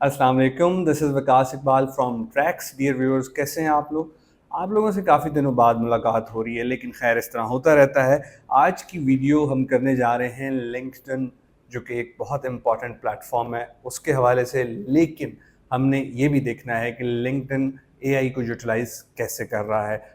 अस्सलाम वालेकुम, this is Waqas Iqbal from Tracks. Dear viewers, कैसे हैं आप लोग? आप लोगों से काफ़ी दिनों बाद मुलाकात हो रही है, लेकिन खैर इस तरह होता रहता है। आज की वीडियो हम करने जा रहे हैं लिंक्डइन, जो कि एक बहुत इम्पॉर्टेंट प्लेटफॉर्म है, उसके हवाले से। लेकिन हमने ये भी देखना है कि लिंक्डइन एआई को यूटिलाइज कैसे कर रहा है।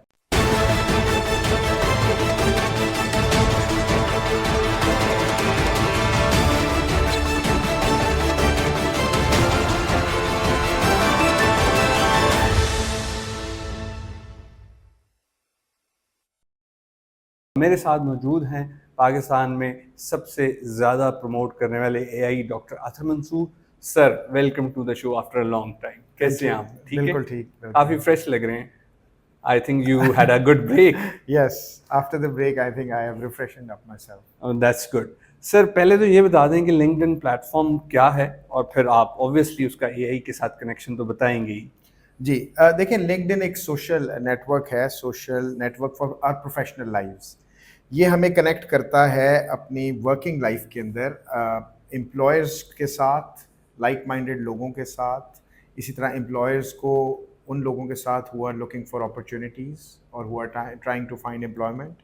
मेरे साथ मौजूद हैं पाकिस्तान में सबसे ज़्यादा प्रमोट करने वाले AI doctor Atar Mansoor sir. Welcome to the show after a long time. Thank कैसे यू। हैं आप? ठीक है? बिल्कुल ठीक, काफ़ी बिल्कुल। फ्रेश लग रहे हैं। I think you had a good break. Yes, after the break I think I have refreshened up my self. That's good. Sir, पहले तो ये बता दें कि लिंक्डइन प्लेटफॉर्म क्या है, और फिर आप ऑब्वियसली उसका एआई के साथ कनेक्शन तो बताएंगे ही। जी, देखिए लिंक्डइन एक सोशल नेटवर्क है, social network for our professional lives. ये हमें कनेक्ट करता है अपनी वर्किंग लाइफ के अंदर एम्प्लॉयर्स के साथ, लाइक माइंडेड लोगों के साथ, इसी तरह एम्प्लॉयर्स को उन लोगों के साथ who are looking for opportunities और who are trying to find employment,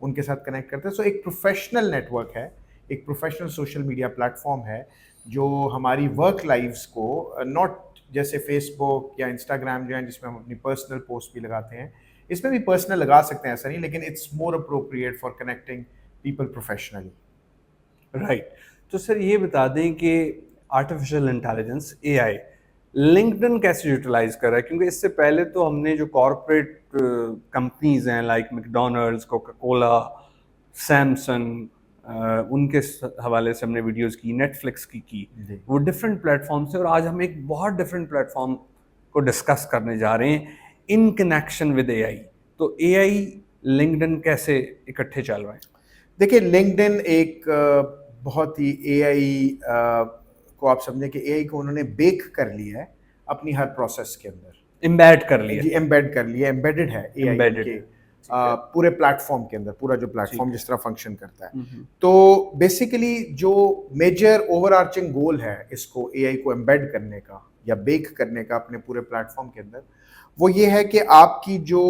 उनके साथ कनेक्ट करते हैं। सो एक प्रोफेशनल नेटवर्क है, एक प्रोफेशनल सोशल मीडिया प्लेटफॉर्म है जो हमारी वर्क लाइव्स को नॉट जैसे फेसबुक या इंस्टाग्राम जो है जिसमें हम अपनी पर्सनल पोस्ट भी लगाते हैं, इसमें भी पर्सनल लगा सकते हैं ऐसा नहीं, लेकिन it's more appropriate for connecting people professionally. Right. तो सर ये बता दें कि आर्टिफिशियल इंटेलिजेंस एआई लिंक्डइन कैसे यूटिलाइज कर रहा है, क्योंकि इससे पहले तो हमने जो कॉरपोरेट कंपनीज हैं like McDonald's, Coca Cola, Samsung, उनके हवाले से हमने वीडियोस की, नेटफ्लिक्स की जी। वो डिफरेंट प्लेटफॉर्म से। और आज हम एक बहुत डिफरेंट प्लेटफॉर्म को डिस्कस करने जा रहे हैं इन कनेक्शन विद एआई। तो एआई लिंक्डइन कैसे इकट्ठे चल रहे हैं? देखिए लिंक्डइन एक बहुत ही एआई को आप समझें कि एआई को उन्होंने बेक कर लिया है अपनी हर प्रोसेस के अंदर। एम्बेड कर लिया। जी, एम्बेड कर लिया, एम्बेडेड है एआई एम्बेडेड उनके है। ठीक है। पूरे प्लेटफॉर्म के अंदर, पूरा जो ठीक प्लेटफॉर्म है। जिस तरह फंक्शन करता है। हम्म। तो बेसिकली जो मेजर ओवरआर्चिंग गोल है इसको एआई को एम्बेड करने का या बेक करने का अपने पूरे प्लेटफॉर्म के अंदर, वो ये है कि आपकी जो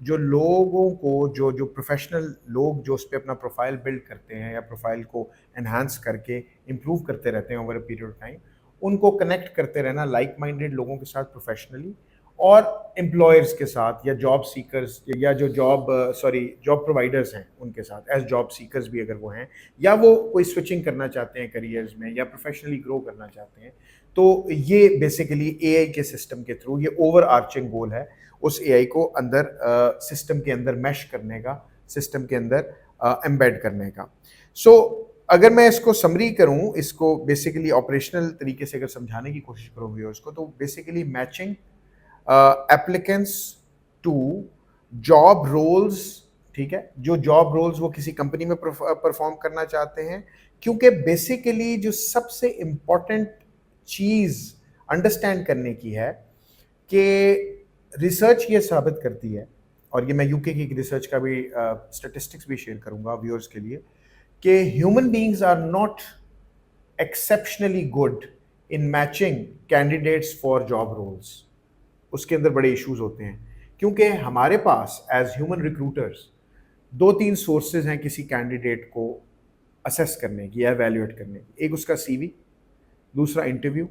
जो लोगों को जो जो प्रोफेशनल लोग जो उस पर अपना प्रोफाइल बिल्ड करते हैं या प्रोफाइल को एनहांस करके इम्प्रूव करते रहते हैं over a period of time, उनको कनेक्ट करते रहना लाइक माइंडेड लोगों के साथ प्रोफेशनली और एम्प्लॉयर्स के साथ या जॉब सीकर्स या जो जॉब प्रोवाइडर्स हैं उनके साथ एज जॉब सीकर्स भी अगर वो हैं या वो कोई स्विचिंग करना चाहते हैं करियर्स में या प्रोफेशनली ग्रो करना चाहते हैं। तो ये बेसिकली एआई के सिस्टम के थ्रू ये ओवर आर्चिंग गोल है उस एआई को अंदर सिस्टम के अंदर मैश करने का, सिस्टम के अंदर एम्बेड करने का। सो अगर मैं इसको समरी करूं, इसको बेसिकली ऑपरेशनल तरीके से अगर समझाने की कोशिश करूं व्यूअर्स को, तो basically matching applicants to job roles, ठीक है, जो जॉब रोल्स वो किसी कंपनी में परफॉर्म करना चाहते हैं। क्योंकि बेसिकली जो सबसे इंपॉर्टेंट चीज अंडरस्टैंड करने की है कि रिसर्च ये साबित करती है, और ये मैं यूके की रिसर्च का भी स्टेटिस्टिक्स भी शेयर करूंगा व्यूअर्स के लिए, कि human beings are not exceptionally good in matching candidates for job roles. उसके अंदर बड़े इश्यूज होते हैं क्योंकि हमारे पास एज ह्यूमन रिक्रूटर्स दो तीन सोर्सेज हैं किसी कैंडिडेट को असेस करने की या एवेल्युएट करने की। एक उसका सीवी, दूसरा इंटरव्यू,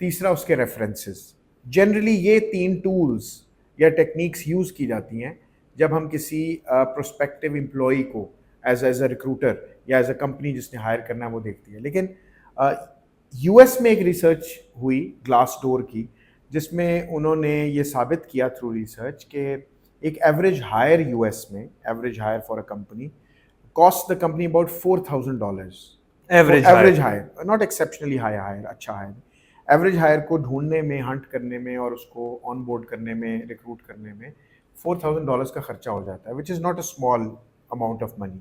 तीसरा उसके रेफरेंसेस। जनरली ये तीन टूल्स या टेक्निक्स यूज़ की जाती हैं जब हम किसी प्रोस्पेक्टिव एम्प्लॉई को एज अ रिक्रूटर या एज अ कंपनी जिसने हायर करना है वो देखती है। लेकिन यूएस में एक रिसर्च हुई ग्लास डोर की, जिसमें उन्होंने ये साबित किया थ्रू रिसर्च कि एक एवरेज हायर यूएस में, average hire for a company cost the company about $4,000। Average average hire. Hire, not exceptionally high hire, अच्छा हायर, एवरेज हायर को ढूंढने में, हंट करने में और उसको ऑन बोर्ड करने में, रिक्रूट करने में $4,000 का खर्चा हो जाता है, which is not a small amount of money.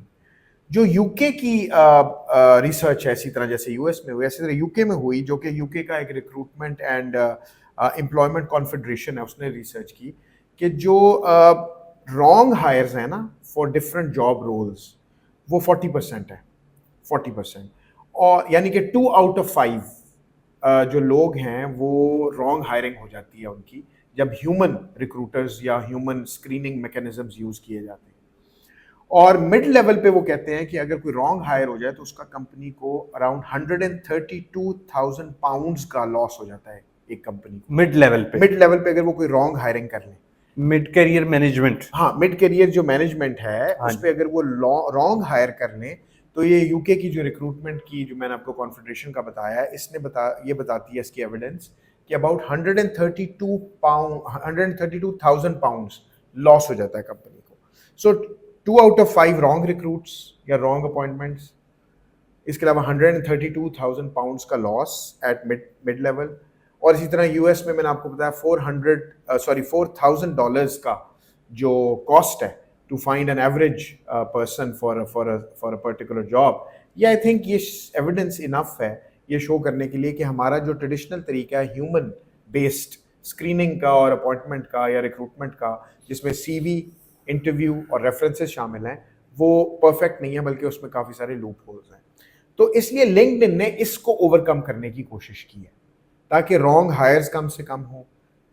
जो यूके की रिसर्च है, इसी तरह जैसे यूएस में हुई, ऐसी तरह यूके में हुई, जो कि यूके का एक रिक्रूटमेंट एंड एम्प्लॉयमेंट कॉन्फेडरेशन है, उसने रिसर्च की कि जो रॉन्ग हायर्स हैं ना फॉर डिफरेंट जॉब रोल्स, वो 40% है, 40%। और यानी कि 2 आउट ऑफ 5 जो लोग हैं वो रॉन्ग हायरिंग हो जाती है उनकी, जब ह्यूमन रिक्रूटर्स या ह्यूमन स्क्रीनिंग मैकेनिज्म्स यूज किए जाते हैं। और मिड लेवल पे वो कहते हैं कि अगर कोई रॉन्ग हायर हो जाए तो उसका कंपनी को अराउंड 132,000 पाउंड्स का लॉस हो जाता है एक कंपनी को। मिड लेवल पे, मिड लेवल पे अगर वो कोई रॉन्ग हायरिंग कर ले, मिड करियर मैनेजमेंट, हाँ मिड करियर जो मैनेजमेंट है हाँ उस पे अगर वो रॉन्ग हायर कर लें, तो ये यूके की जो रिक्रूटमेंट की जो मैंने आपको कॉन्फेडरेशन का बताया है, इसने ये बताती है इसकी एविडेंस कि अबाउट 132,000 पाउंड्स लॉस हो जाता है कंपनी को। सो 2 आउट ऑफ 5 रॉन्ग रिक्रूट्स या रॉन्ग अपॉइंटमेंट्स, इसके अलावा 132,000 पाउंड्स का लॉस एट मिड लेवल। और इसी तरह यूएस में मैंने आपको बताया $4,000 का जो कॉस्ट है to find an average person for a particular job. ये आई थिंक ये एविडेंस इनफ है ये शो करने के लिए कि हमारा जो ट्रेडिशनल तरीका है ह्यूमन बेस्ड स्क्रीनिंग का और अपॉइंटमेंट का या रिक्रूटमेंट का, जिसमें सीवी, इंटरव्यू और रेफरेंसेस शामिल हैं, वो परफेक्ट नहीं है, बल्कि उसमें काफ़ी सारे लूप होल्स हैं। तो इसलिए लिंक्डइन ने इसको ओवरकम करने की कोशिश की है ताकि रॉन्ग हायर्स कम से कम हो,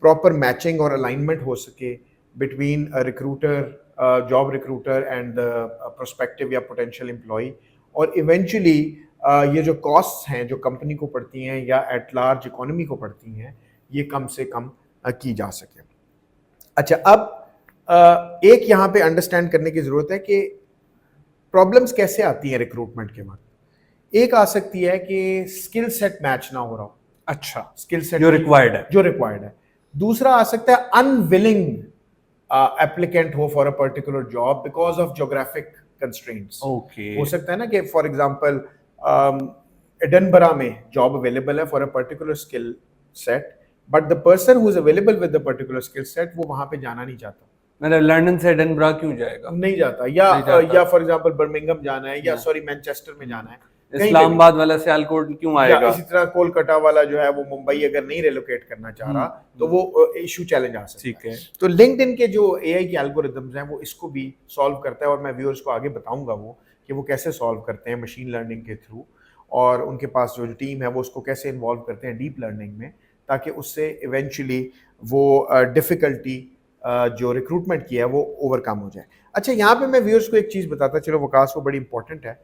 प्रॉपर मैचिंग और अलाइनमेंट हो सके between recruiter, job recruiter and prospective या पोटेंशियल एम्प्लॉय, और इवेंचुअली ये जो कॉस्ट्स हैं जो कंपनी को पड़ती हैं या एट लार्ज इकोनॉमी को पड़ती हैं, ये कम से कम की जा सके। अच्छा, अब एक यहाँ पे अंडरस्टैंड करने की ज़रूरत है कि प्रॉब्लम्स कैसे आती हैं रिक्रूटमेंट के वक्त। एक आ सकती है कि स्किल सेट मैच ना हो रहा हो, अच्छा, स्किल सेट जो रिक्वायर्ड है। दूसरा आ सकता है अनविलिंग एप्लीकेंट हो for a particular job because of geographic constraints. Okay, हो सकता है ना कि फॉर एग्जांपल एडनबरा में जॉब अवेलेबल है for a particular skill set, but the person who is available with the particular skill set वो वहां पे जाना नहीं चाहता, मतलब लंदन से एडिनबरा क्यों जाएगा? नहीं जाता, या फॉर एग्जांपल बर्मिंघम जाना है या सॉरी मैनचेस्टर में जाना है, इस्लामाबाद वाला सियालकोट क्यों या आएगा? इसी तरह कोलकाता वाला जो है वो मुंबई अगर नहीं रिलोकेट करना चाह रहा तो वो इशू चैलेंज आ सकता ठीक है। तो लिंक्डइन के जो एआई के एल्गोरिदम्स हैं वो इसको भी सॉल्व करता है, और मैं व्यूअर्स को आगे बताऊंगा वो कि वो कैसे सॉल्व करते हैं मशीन लर्निंग के थ्रू, और उनके पास जो टीम है वो उसको कैसे इन्वॉल्व करते हैं डीप लर्निंग में, ताकि उससे इवेंचुअली वो डिफ़िकल्टी जो रिक्रूटमेंट की है वो ओवरकम हो जाए। अच्छा, यहाँ पे मैं व्यूअर्स को एक चीज़ बताता चलो वकास, वो बड़ी इंपॉर्टेंट है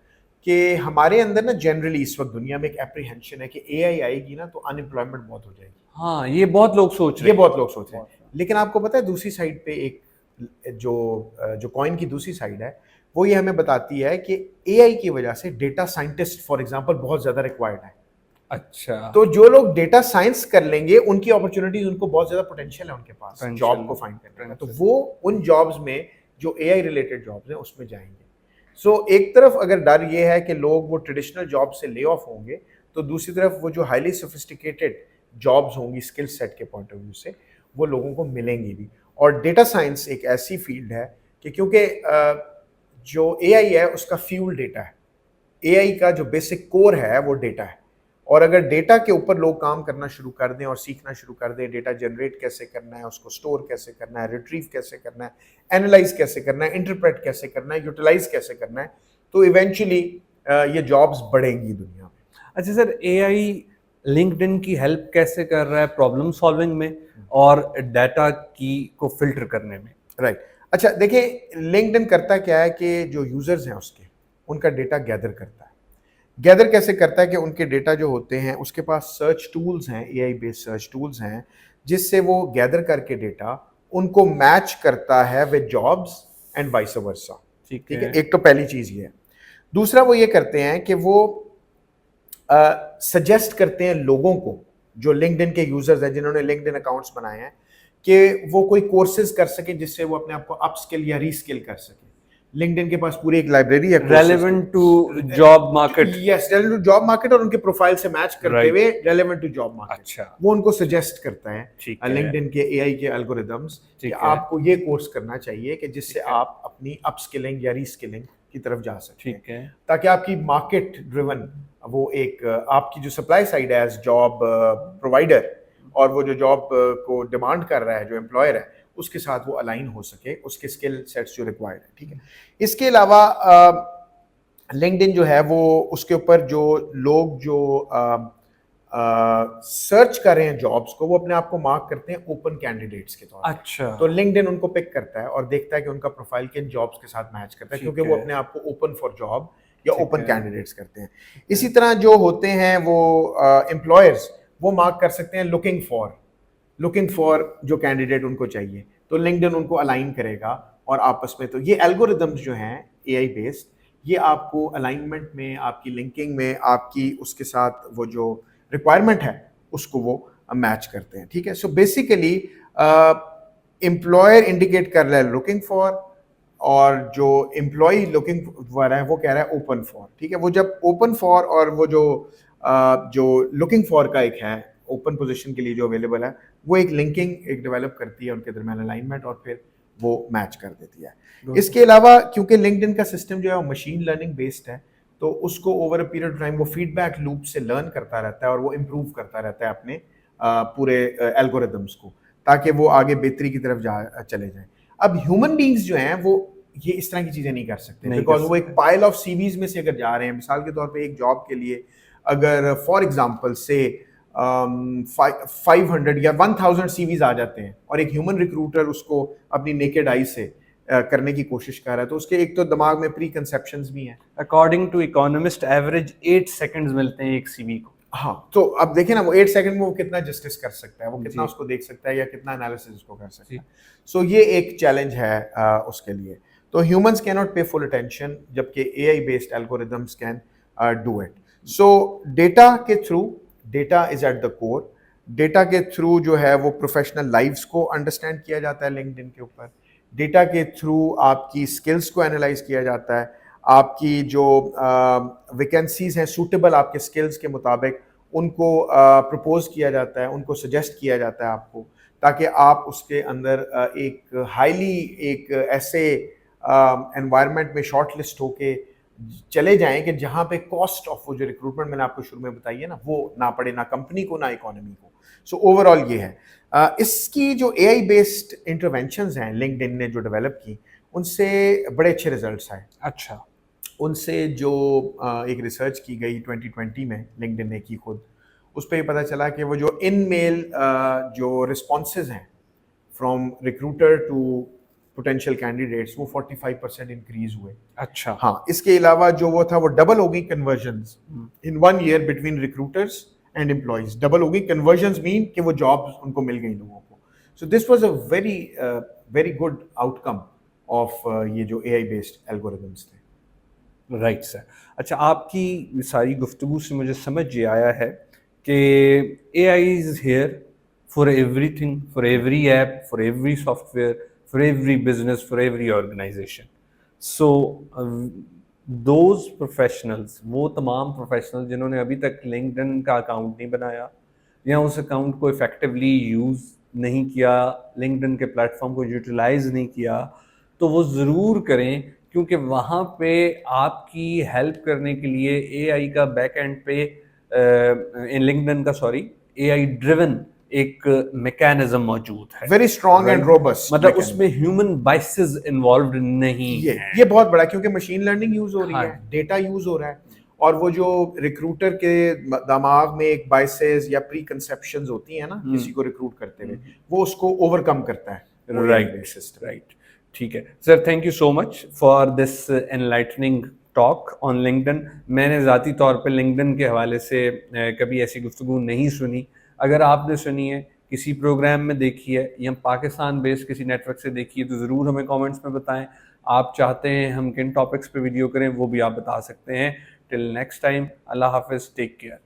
कि हमारे अंदर ना जनरली इस वक्त दुनिया में एक एप्रीहेंशन है कि एआई आएगी ना तो अनएम्प्लॉयमेंट बहुत हो जाएगी। हाँ, ये बहुत लोग सोच रहे ये हैं। बहुत लोग सोच रहे हैं, लेकिन आपको पता है दूसरी साइड पे एक जो कॉइन की दूसरी साइड है वो ये हमें बताती है कि एआई की वजह से डेटा साइंटिस्ट फॉर एग्जांपल बहुत ज्यादा रिक्वायर्ड है। अच्छा, तो जो लोग डेटा साइंस कर लेंगे उनकी अपॉर्चुनिटीज, उनको बहुत ज्यादा पोटेंशियल है उनके पास जॉब को फाइंड करने का, तो वो उन जॉब्स में जो एआई रिलेटेड जॉब्स हैं उसमें जाएंगे। सो एक तरफ अगर डर ये है कि लोग वो ट्रेडिशनल जॉब से ले ऑफ होंगे, तो दूसरी तरफ वो जो हाईली सोफिस्टिकेटेड जॉब्स होंगी स्किल सेट के पॉइंट ऑफ व्यू से वो लोगों को मिलेंगी भी। और डेटा साइंस एक ऐसी फील्ड है कि क्योंकि जो एआई है उसका फ्यूल डेटा है, एआई का जो बेसिक कोर है वो डेटा है, और अगर डेटा के ऊपर लोग काम करना शुरू कर दें और सीखना शुरू कर दें, डेटा जनरेट कैसे करना है, उसको स्टोर कैसे करना है, रिट्रीव कैसे करना है, एनालाइज कैसे करना है, इंटरप्रेट कैसे करना है, यूटिलाइज कैसे करना है, तो इवेंचुअली ये जॉब्स बढ़ेंगी दुनिया में। अच्छा सर, एआई लिंक्डइन की हेल्प कैसे कर रहा है प्रॉब्लम सॉल्विंग में और डाटा की को फिल्टर करने में? राइट, अच्छा देखिए लिंक्डइन करता क्या है कि जो यूजर्स हैं उसके उनका डेटा गैदर करता है। गैदर कैसे करता है कि उनके डेटा जो होते हैं उसके पास सर्च टूल्स हैं, एआई बेस्ड सर्च टूल्स हैं, जिससे वो गैदर करके डेटा उनको मैच करता है with jobs and vice versa. ठीक है, एक तो पहली चीज ये है। दूसरा वो ये करते हैं कि वो सजेस्ट करते हैं लोगों को जो लिंक्डइन के यूजर्स हैं जिन्होंने लिंक्डइन अकाउंट्स बनाए हैं कि वो कोई कोर्सेज कर सके जिससे वो अपने आप को अपस्किल या रीस्किल कर सके। लिंक्डइन के पास पूरी एक लाइब्रेरी है relevant to job market. Yes, relevant to job market, और उनके प्रोफाइल से मैच करते हुए रेलेवेंट टू जॉब मार्केट। अच्छा, वो उनको सजेस्ट करता है लिंक्डइन के एआई के एल्गोरिदम्स कि आपको ये कोर्स करना चाहिए कि जिससे आप अपनी अपस्किलिंग या रीस्किलिंग की तरफ जा सकें। ठीक है, ताकि आपकी मार्केट ड्रिवन वो एक आपकी जो सप्लाई साइड है एज जॉब प्रोवाइडर और वो जो जॉब को डिमांड कर रहा है जो एम्प्लॉयर है उसके साथ वो अलाइन हो सके, उसके स्किल सेट्स जो रिक्वायर्ड है। ठीक है, इसके अलावा लिंक्डइन जो है वो उसके ऊपर जो लोग जो सर्च कर रहे हैं जॉब्स को, वो अपने आप को मार्क करते हैं ओपन कैंडिडेट्स के तौर पे। अच्छा, तो लिंक्डइन उनको पिक करता है और देखता है कि उनका प्रोफाइल किन जॉब्स के साथ मैच करता है, ठीक क्योंकि वो है, अपने आप को ओपन फॉर जॉब या ठीक ओपन है, कैंडिडेट्स करते हैं। इसी तरह जो होते हैं वो एम्प्लॉयर्स, वो मार्क कर सकते हैं लुकिंग फॉर जो कैंडिडेट उनको चाहिए, तो लिंक्डइन उनको अलाइन करेगा और आपस में। तो ये एल्गोरिदम्स जो हैं एआई बेस्ड, ये आपको अलाइनमेंट में, आपकी लिंकिंग में, आपकी उसके साथ वो जो रिक्वायरमेंट है उसको वो मैच करते हैं। ठीक है, सो बेसिकली एम्प्लॉयर इंडिकेट कर रहा है लुकिंग फॉर, और जो एम्प्लॉय लुकिंग फॉर है वो कह रहा है ओपन फॉर। ठीक है, वो जब ओपन फॉर और वो जो लुकिंग फॉर का एक है ओपन पोजीशन के लिए जो अवेलेबल है, वो एक लिंकिंग एक डेवलप करती है उनके दरमियान अलाइनमेंट, और फिर वो मैच कर देती है। इसके अलावा क्योंकि लिंक्डइन का सिस्टम जो है वो मशीन लर्निंग बेस्ड है, तो उसको over a period of time वो फीडबैक लूप से लर्न करता रहता है और वो इम्प्रूव करता रहता है अपने पूरे एल्गोरिदम्स को, ताकि वो आगे बेहतरी की तरफ चले जाए। अब ह्यूमन बींग्स जो हैं वो ये इस तरह की चीज़ें नहीं कर सकते, नहीं कर बिकॉज वो एक सकते। पाइल ऑफ सीवीज में से अगर जा रहे हैं, मिसाल के तौर पे एक जॉब के लिए अगर फॉर एग्जांपल से 500 या 1000 सीवीज आ जाते हैं और एक ह्यूमन रिक्रूटर उसको अपनी नेकेड आई से करने की कोशिश कर रहा है, तो उसके एक तो दिमाग में प्री कंसेप्शंस भी हैं। According to economist average 8 seconds मिलते हैं एक सीवी को। हाँ, तो अब देखिए ना, वो 8 सेकंड में वो कितना जस्टिस कर सकता है, वो कितना जी। उसको देख सकता है या कितना एनालिसिस उसको कर सकता है। सो ये एक चैलेंज है उसके लिए। तो humans can not pay full attention, जबकि AI based algorithms can do it. So data के through, data is at the core, data के थ्रू जो है वो प्रोफेशनल लाइव्स को अंडरस्टैंड किया जाता है लिंक्डइन के ऊपर, डेटा के थ्रू आपकी स्किल्स को एनालाइज किया जाता है, आपकी जो वैकेंसीज हैं सूटेबल आपके स्किल्स के मुताबिक उनको प्रपोज किया जाता है, उनको सजेस्ट किया जाता है आपको, ताकि आप उसके अंदर एक हाईली एक ऐसे एनवायरनमेंट में शॉर्ट लिस्ट होके चले जाएं कि जहाँ पे कॉस्ट ऑफ वो जो रिक्रूटमेंट मैंने आपको शुरू में बताई है ना, वो ना पड़े ना कंपनी को ना इकोनॉमी को। सो ओवरऑल ये है। इसकी जो एआई बेस्ड इंटरवेंशंस हैं लिंक्डइन ने जो डेवलप की, उनसे बड़े अच्छे रिजल्ट्स आए। अच्छा, उनसे जो एक रिसर्च की गई 2020 में लिंक्डइन ने की खुद, उस पर पता चला कि वो जो इन मेल जो रिस्पॉन्सेज हैं from recruiter to potential candidates, वो 45% इंक्रीज हुए। अच्छा। हाँ, इसके अलावा जो वो था वो डबल हो गई convergence in 1 year between recruiters and employees, double हो गई कन्वर्जन्स, मीन कि वो जॉब्स उनको मिल गई लोगों को। So this was a very very good outcome of ये जो एआई बेस्ड एल्गोरिदम्स थे। Right sir. अच्छा, आपकी सारी गुफ्तगू से मुझे समझ ये आया है कि AI is here for everything, for every app, for every software, for every business, for every organization. So those professionals, वो तमाम प्रोफेशनल जिन्होंने अभी तक लिंक्डइन का अकाउंट नहीं बनाया या उस अकाउंट को इफ़ेक्टिवली यूज़ नहीं किया, लिंक्डइन के प्लेटफॉर्म को यूटिलाइज नहीं किया, तो वो ज़रूर करें, क्योंकि वहाँ पे आपकी हेल्प करने के लिए एआई का बैक एंड पे इन लिंक्डइन का सॉरी एआई ड्रिवन एक मैकेनिज्म मौजूद है, very strong and right? Robust, मतलब उसमें ह्यूमन बाइसेस इन्वॉल्व नहीं है। ये बहुत बड़ा, क्योंकि मशीन लर्निंग यूज हो रही हाँ, है, डेटा यूज हो रहा है, और वो जो रिक्रूटर के दिमाग में एक बाइसेस या प्री कंसेप्शंस होती हैं ना किसी को रिक्रूट करते हुए, वो उसको ओवरकम करता है। Right, right. ठीक है sir, thank you so much for this enlightening talk on LinkedIn. मैंने ज़ाती तौर पे लिंक्डइन के हवाले से कभी ऐसी गुफ्तगू नहीं सुनी। अगर आपने सुनी है, किसी प्रोग्राम में देखी है या पाकिस्तान बेस्ड किसी नेटवर्क से देखी है, तो ज़रूर हमें कमेंट्स में बताएं। आप चाहते हैं हम किन टॉपिक्स पे वीडियो करें, वो भी आप बता सकते हैं। टिल नेक्स्ट टाइम, अल्लाह हाफिज़, टेक केयर।